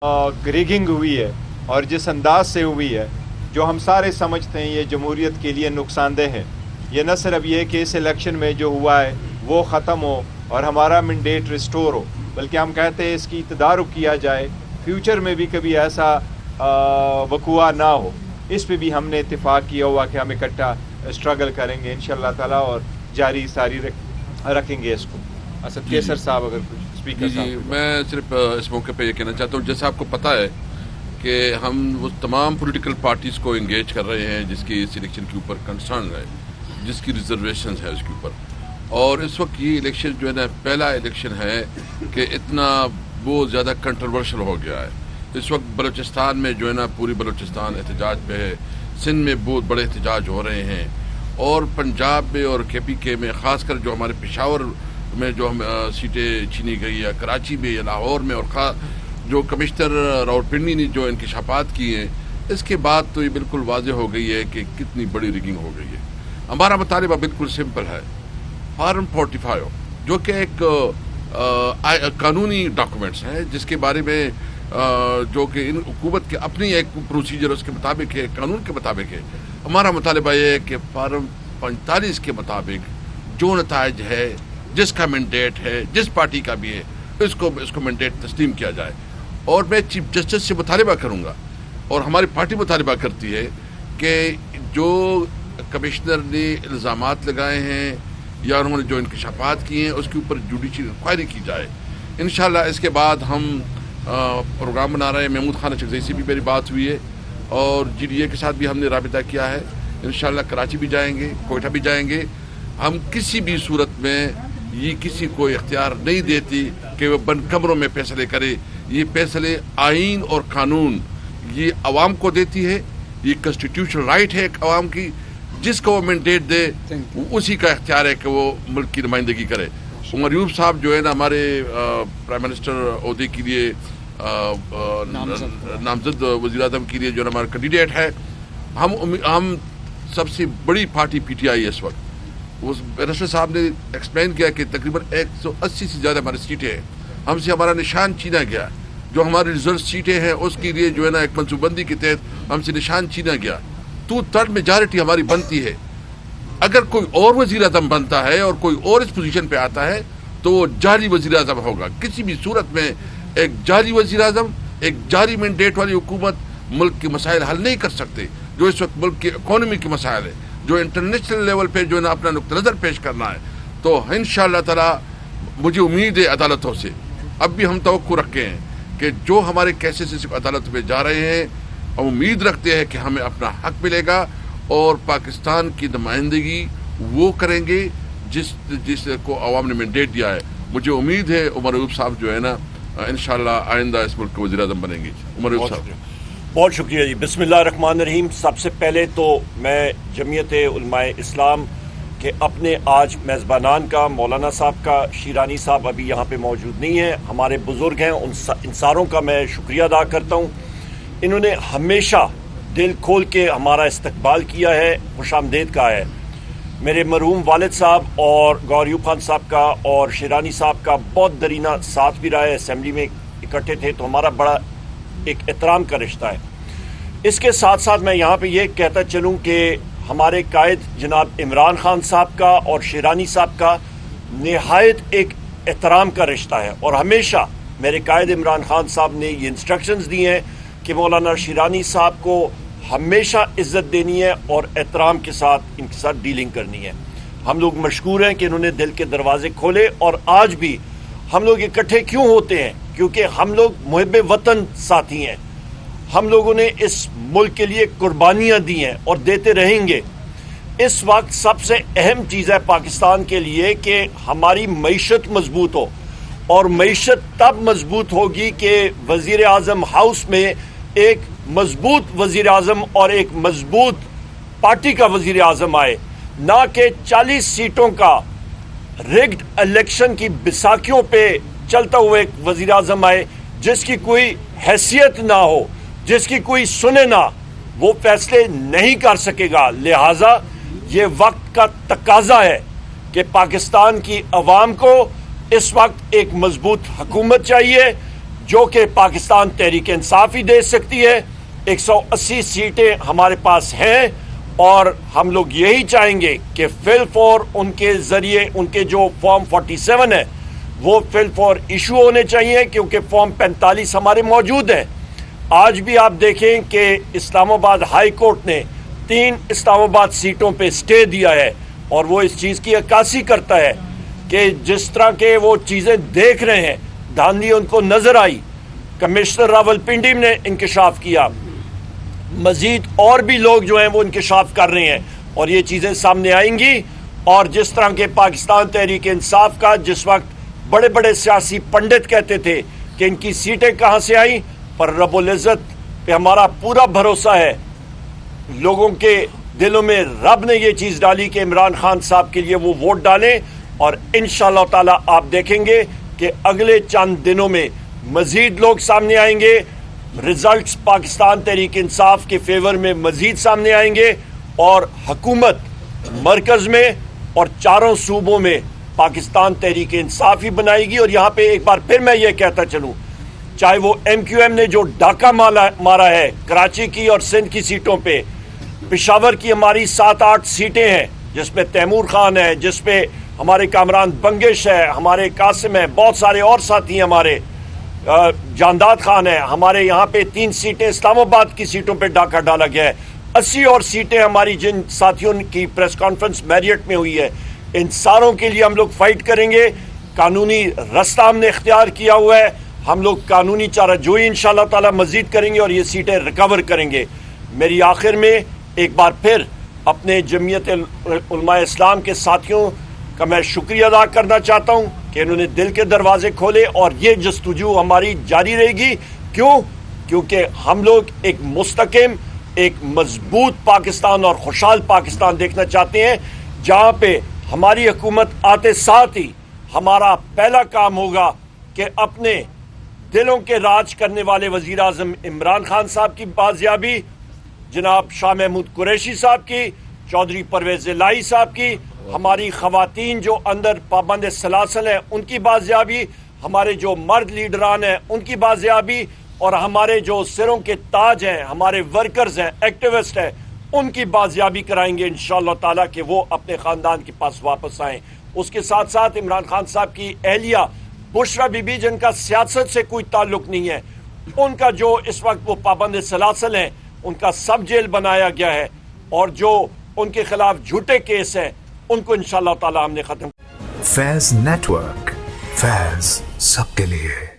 Rigging हुई है और जिस अंदाज से हुई है, जो हम सारे समझते हैं ये जमहूरियत के लिए नुकसानदेह है। ये न सिर्फ ये कि इस इलेक्शन में जो हुआ है वो ख़त्म हो और हमारा मैंडेट रिस्टोर हो, बल्कि हम कहते हैं इसकी तदारुक किया जाए, फ्यूचर में भी कभी ऐसा वक़ुआ ना हो। इस पे भी हमने इत्तेफाक किया हुआ कि हम इकट्ठा स्ट्रगल करेंगे इंशाअल्लाह ताला और जारी सारी रखेंगे इसको। असद केसर साहब अगर कुछ स्पीकर साहब। मैं सिर्फ इस मौके पे ये कहना चाहता हूँ, जैसे आपको पता है कि हम वो तमाम पॉलिटिकल पार्टीज़ को इंगेज कर रहे हैं जिसकी इस इलेक्शन के ऊपर कंसर्न है, जिसकी रिजर्वेशन है उसके ऊपर। और इस वक्त ये इलेक्शन जो है ना, पहला इलेक्शन है कि इतना बहुत ज़्यादा कंट्रोवर्शियल हो गया है। इस वक्त बलूचिस्तान में जो है ना, पूरी बलूचिस्तान एहतजाज पे है, सिंध में बहुत बड़े एहतजाज हो रहे हैं, और पंजाब में और KPK में, ख़ासकर जो हमारे पेशावर में जो हम सीटें छीनी गई है, कराची में या लाहौर में, और जो कमिश्नर रावलपिंडी ने जो इंकशाफात किए हैं, इसके बाद तो ये बिल्कुल वाज़ेह हो गई है कि कितनी बड़ी रिगिंग हो गई है। हमारा मुतालिबा बिल्कुल सिंपल है। फॉर्म 45 जो कि एक कानूनी डॉक्यूमेंट्स हैं जिसके बारे में जो कि इन हुकूमत के अपनी एक प्रोसीजर उसके मुताबिक है, कानून के मुताबिक है। हमारा मुतालिबा ये है कि फॉर्म 45 के मुताबिक जो नताइज है, जिसका मैंडेट है, जिस पार्टी का भी है, इसको मैंडेट तस्लीम किया जाए। और मैं चीफ जस्टिस से मुतालिबा करूँगा, और हमारी पार्टी मुतालिबा करती है कि जो कमिश्नर ने इल्ज़ामात लगाए हैं या उन्होंने जो इंकशाफात किए हैं उसके ऊपर जुडिशल इंक्वायरी की जाए। इंशाअल्लाह इसके बाद हम प्रोग्राम बना रहे हैं। महमूद खान अशरफ से भी मेरी बात हुई है और GDA के साथ भी हमने राबिता किया है। इंशाअल्लाह कराची भी जाएंगे, कोयटा भी जाएंगे। हम किसी भी सूरत में ये किसी को इख्तियार नहीं देती कि वह बंद कमरों में फैसले करे। ये फैसले आइन और कानून ये अवाम को देती है। ये कॉन्स्टिट्यूशनल राइट है एक अवाम की, जिसको वो मैंडेट दे उसी का इख्तियार है कि वो मुल्क की नुमाइंदगी करे। उमर यूब साहब जो है ना, हमारे प्राइम मिनिस्टर ओहदे के लिए नामजद वज़ीर आज़म के लिए जो हमारा कैंडिडेट है, हम सबसे बड़ी पार्टी PTI है इस वक्त। उस रशद साहब ने एक्सप्लेन किया कि तकरीबन 180 से ज़्यादा हमारी सीटें हैं, हमसे हमारा निशान छीना गया। जो हमारी रिजर्व सीटें हैं उसके लिए जो है ना, एक मनसूबबंदी के तहत हमसे निशान छीना गया। 2/3 मेजॉरिटी हमारी बनती है। अगर कोई और वज़ीर आज़म बनता है और कोई और इस पोजीशन पे आता है तो वो जारी वज़ीर आज़म होगा। किसी भी सूरत में एक जारी वज़ीर आज़म, एक जारी मैंडेट वाली हुकूमत मुल्क के मसाइल हल नहीं कर सकते। जो इस वक्त मुल्क की इकॉनमी के मसाइल है, जो इंटरनेशनल लेवल पे जो है ना अपना नुक्ता नज़र पेश करना है, तो इंशाअल्लाह ताला मुझे उम्मीद है अदालतों से, अब भी हम तवक्को रखे हैं कि जो हमारे केसेस अदालत में जा रहे हैं, हम उम्मीद रखते हैं कि हमें अपना हक मिलेगा और पाकिस्तान की नुमाइंदगी वो करेंगे जिसको अवाम ने मैंडेट दिया है। मुझे उम्मीद है उमर यूब साहब जो है ना, इंशाअल्लाह आइंदा इस मुल्क के वज़ीर आज़म बनेंगे। उमर यूब साहब, बहुत शुक्रिया जी। बिस्मिल्लाहिर्रहमानिर्रहीम। सबसे पहले तो मैं जमीयत उलमाए इस्लाम के अपने आज मेज़बानान का, मौलाना साहब का, शीरानी साहब अभी यहाँ पे मौजूद नहीं है, हमारे बुज़ुर्ग हैं, उन सारों का मैं शुक्रिया अदा करता हूँ। इन्होंने हमेशा दिल खोल के हमारा इस्तकबाल किया है, खुशामदीद कहा है। मेरे मरहूम वालिद साहब और गौर खान साहब का और शीरानी साहब का बहुत दरीना साथ भी रहा है। असेंबली में इकट्ठे थे तो हमारा बड़ा एक एहतराम का रिश्ता है। इसके साथ साथ मैं यहाँ पे ये कहता चलूँ कि हमारे कायद जनाब इमरान खान साहब का और शीरानी साहब का निहायत एक एहतराम का रिश्ता है, और हमेशा मेरे कायद इमरान खान साहब ने ये इंस्ट्रक्शंस दिए हैं कि मौलाना शीरानी साहब को हमेशा इज्जत देनी है और एहतराम के साथ इनके साथ डीलिंग करनी है। हम लोग मशकूर हैं कि इन्होंने दिल के दरवाजे खोले, और आज भी हम लोग इकट्ठे क्यों होते हैं? क्योंकि हम लोग मुहिब वतन साथी हैं। हम लोगों ने इस मुल्क के लिए कुर्बानियाँ दी हैं और देते रहेंगे। इस वक्त सबसे अहम चीज़ है पाकिस्तान के लिए कि हमारी मईशत मजबूत हो, और मईशत तब मजबूत होगी कि वज़ीर आज़म हाउस में एक मजबूत वज़ीर आज़म और एक मजबूत पार्टी का वज़ीर आज़म आए, ना कि 40 सीटों का रिग्ड इलेक्शन की बिसाखियों पे चलता हुआ एक वज़ीर आज़म आए जिसकी कोई हैसियत ना हो, जिसकी कोई सुने ना, वो फैसले नहीं कर सकेगा। लिहाजा ये वक्त का तकाजा है कि पाकिस्तान की अवाम को इस वक्त एक मजबूत हुकूमत चाहिए جو کہ پاکستان تحریک انصاف ہی دے سکتی ہے. 180 سیٹیں ہمارے پاس ہیں اور ہم لوگ یہی چاہیں گے کہ فل فور ان کے ذریعے ان کے جو فارم 47 ہے وہ فل فور ایشو ہونے چاہیے, کیونکہ فارم 45 ہمارے موجود ہیں. آج بھی آپ دیکھیں کہ اسلام آباد ہائی کورٹ نے 3 اسلام آباد سیٹوں پہ سٹے دیا ہے, اور وہ اس چیز کی عکاسی کرتا ہے کہ جس طرح کے وہ چیزیں دیکھ رہے ہیں, دھاندلی ان کو نظر آئی. کمشنر راولپنڈی نے انکشاف کیا, مزید اور بھی لوگ جو ہیں وہ انکشاف کر رہے ہیں, اور یہ چیزیں سامنے آئیں گی. اور جس طرح کے پاکستان تحریک انصاف کا جس وقت بڑے بڑے سیاسی پنڈت کہتے تھے کہ ان کی سیٹیں کہاں سے آئیں, پر رب العزت پہ ہمارا پورا بھروسہ ہے. لوگوں کے دلوں میں رب نے یہ چیز ڈالی کہ عمران خان صاحب کے لیے وہ ووٹ ڈالیں, اور انشاءاللہ تعالی آپ دیکھیں گے کہ اگلے چند دنوں میں مزید لوگ سامنے آئیں گے. رزلٹس پاکستان تحریک انصاف کے فیور میں مزید سامنے آئیں گے, اور حکومت مرکز میں اور چاروں صوبوں میں پاکستان تحریک انصاف ہی بنائے گی. اور یہاں پہ ایک بار پھر میں یہ کہتا چلوں, چاہے وہ MQM نے جو ڈاکہ مارا ہے کراچی کی اور سندھ کی سیٹوں پہ, پشاور کی ہماری 7-8 سیٹیں ہیں جس میں تیمور خان ہے, جس پہ ہمارے کامران بنگش ہے, ہمارے قاسم ہے, بہت سارے اور ساتھی ہیں, ہمارے جانداد خان ہے. ہمارے یہاں پہ 3 سیٹیں اسلام آباد کی سیٹوں پہ ڈاکہ ڈالا گیا ہے. 80 اور سیٹیں ہماری جن ساتھیوں کی پریس کانفرنس میریٹ میں ہوئی ہے, ان ساروں کے لیے ہم لوگ فائٹ کریں گے. قانونی رستہ ہم نے اختیار کیا ہوا ہے, ہم لوگ قانونی چارہ جوئی انشاءاللہ تعالی مزید کریں گے اور یہ سیٹیں ریکور کریں گے. میری آخر میں ایک بار پھر اپنے جمعیت علماء اسلام کے ساتھیوں کا میں شکریہ ادا کرنا چاہتا ہوں کہ انہوں نے دل کے دروازے کھولے, اور یہ جستجو ہماری جاری رہے گی. کیونکہ ہم لوگ ایک مستحکم, ایک مضبوط پاکستان اور خوشحال پاکستان دیکھنا چاہتے ہیں, جہاں پہ ہماری حکومت آتے ساتھ ہی ہمارا پہلا کام ہوگا کہ اپنے دلوں کے راج کرنے والے وزیر اعظم عمران خان صاحب کی بازیابی, جناب شاہ محمود قریشی صاحب کی, چودھری پرویز الہی صاحب کی, ہماری خواتین جو اندر پابند سلاسل ہیں ان کی بازیابی, ہمارے جو مرد لیڈران ہیں ان کی بازیابی, اور ہمارے جو سروں کے تاج ہیں, ہمارے ورکرز ہیں, ایکٹیوسٹ ہیں, ان کی بازیابی کرائیں گے انشاءاللہ تعالیٰ کہ وہ اپنے خاندان کے پاس واپس آئیں. اس کے ساتھ ساتھ عمران خان صاحب کی اہلیہ بشرا بی بی, جن کا سیاست سے کوئی تعلق نہیں ہے, ان کا جو اس وقت وہ پابند سلاسل ہیں ان کا سب جیل بنایا گیا ہے, اور جو ان کے خلاف جھوٹے کیس ہیں ان کو انشاءاللہ تعالی ہم نے ختم. فیض نیٹ ورک, فیض سب کے لیے.